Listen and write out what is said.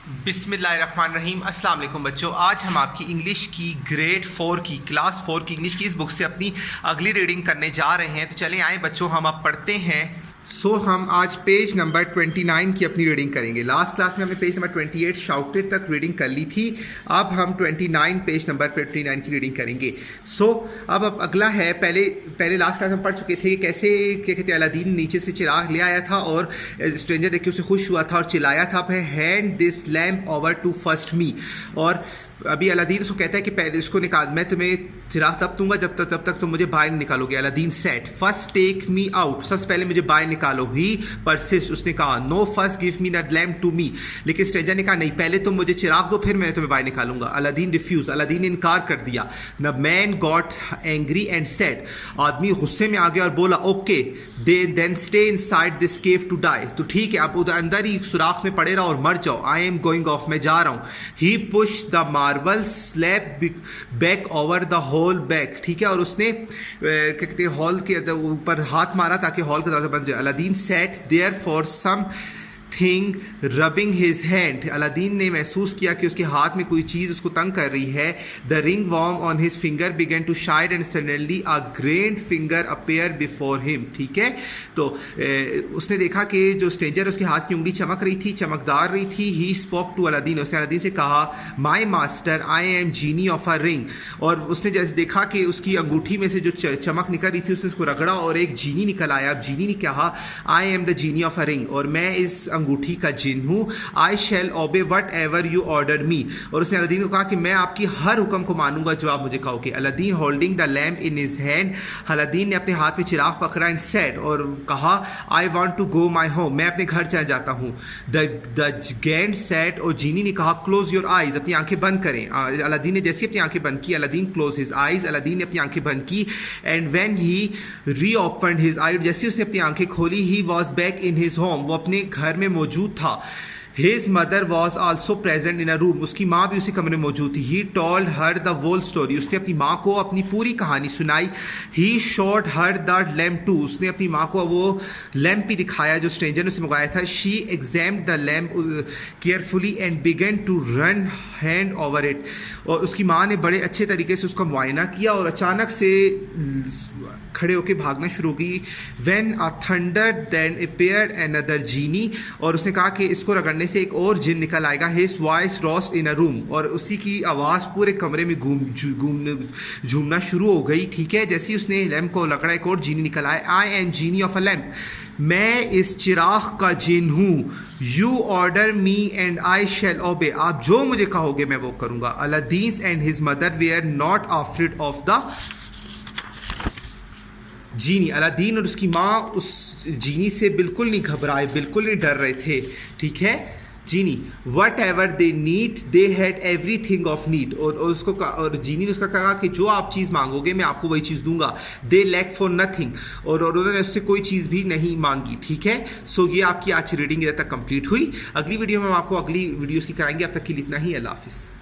बिस्मिल्लाहिर्रहमानिर्रहीम। अस्सलाम वालेकुम बच्चों, आज हम आपकी इंग्लिश की ग्रेड 4 की क्लास 4 की इंग्लिश की इस बुक से अपनी अगली रीडिंग करने जा रहे हैं। तो चलें आए बच्चों, हम अब पढ़ते हैं। हम आज पेज नंबर 29 की अपनी रीडिंग करेंगे। लास्ट क्लास में हमने पेज नंबर 28 शाउटेड तक रीडिंग कर ली थी। अब हम 29 पेज नंबर 29 की रीडिंग करेंगे। अब अगला है, पहले लास्ट क्लास में पढ़ चुके थे कैसे क्या कहते हैं अलादीन नीचे से चिराग ले आया था और स्ट्रेंजर देख के उसे खुश हुआ था और चिल्लाया था, hand this lamp over to first me. और अभी अलादीन उसको कहता है कि पहले इसको निकाल, मैं तुम्हें चिराग तब दूंगा जब तक तुम मुझे बाहर निकालोगे। Aladdin said first take me out, सबसे पहले मुझे बाहर निकालो। ही परसिस्ट, उसने कहा no first give me the lamp to me, लेकिन स्ट्रेंजर ने कहा नहीं, पहले तुम मुझे चिराग दो फिर मैं तुम्हें बाहर निकालूंगा। अलादीन रिफ्यूज, अलादीन ने इनकार कर दिया। The man got angry and said, आदमी गुस्से में आ गया और बोला okay then stay inside this cave to die, तो ठीक है आप उधर अंदर ही सुराख में पड़े रहो और मर जाओ। आई एम गोइंग ऑफ, मैं जा रहा हूँ। He push the marble slab back over the hole back, ठीक है, और उसने क्या कहते हैं हॉल के ऊपर हाथ मारा ताकि हॉल का दरवाजा बंद जाए। Aladdin sat there for something rubbing his hand, Aladdin ने महसूस किया कि उसके हाथ में कोई चीज़ उसको तंग कर रही है। The ring worn on his finger began to shine and suddenly a great finger appear before him, ठीक है। तो उसने देखा कि जो स्ट्रेंजर उसके हाथ की उंगली चमक रही थी, चमकदार रही थी। ही स्पोक टू अलादीन, उसने अलादीन से कहा my master I am genie of a ring, और उसने जैसे देखा कि उसकी अंगूठी में से जो चमक निकल रही थी उसने उसको रगड़ा और एक जीनी निकल आया। अब जीनी ने कहा I am the genie of a ring, और मैं इस अंगूठी का जिन हूँ। आई शैल ओबे वट एवर यू ऑर्डर मी, और उसने अलादीन को कहा कि मैं आपकी हर हुक्म को मानूंगा जो आप मुझे कहोगे। Aladdin holding the lamp in his hand, Aladdin ने अपने हाथ में चिराग पकड़ा एंड सेड, और कहा I want to go my home, मैं अपने घर चला जाता हूँ। द गैंड सेड, और जीनी ने कहा क्लोज योर आइज, अपनी आंखें बंद करें। अलादीन ने जैसे अपनी आंखें बंद की, Aladdin close his eyes, Aladdin ने अपनी आंखें बंद की। एंड व्हेन ही री ओपन हिज आई, जैसे उसने अपनी आंखें खोली, he was back in his home, वो अपने घर में मौजूद था। His mother was also present in a room, उसकी माँ भी उसी कमरे में मौजूद थी। He told her the whole story, उसने अपनी माँ को अपनी पूरी कहानी सुनाई। He showed her the lamp too, उसने अपनी माँ को वो लैम्प भी दिखाया जो स्ट्रेंजर ने उसे मंगाया था। She examined the lamp carefully and began to run hand over it, और उसकी माँ ने बड़े अच्छे तरीके से उसका मुआयना किया और अचानक से खड़े होकर भागना शुरू की। When a thunder then appeared another genie, और उसने कहा कि इसको रगड़ने से एक और जिन निकल आएगा। His voice rose in a room, और उसी की आवाज़ पूरे कमरे में झूमना शुरू हो गई, ठीक है। जैसे ही उसने लैम्प को रगड़ा एक और जीनी निकल आए। I am genie of a lamp, मैं इस चिराग का जिन हूँ। You order me and I shall obey, आप जो मुझे कहोगे मैं वो करूँगा। Aladdin and his mother were not afraid of the genie, Aladdin और उसकी माँ उस जीनी से बिल्कुल नहीं घबराए, बिल्कुल नहीं डर रहे थे, ठीक है। Genie whatever they need they had everything of need, और जीनी ने उसका कहा कि जो आप चीज़ मांगोगे मैं आपको वही चीज़ दूंगा। दे लैक फॉर नथिंग, और उन्होंने उससे कोई चीज़ भी नहीं मांगी, ठीक है। ये आपकी आज रीडिंग इधर तक कंप्लीट हुई। अगली वीडियो में हम आपको अगली वीडियोज़ की कराएंगे। अब तक के लिए इतना ही, अल्लाह हाफिज़।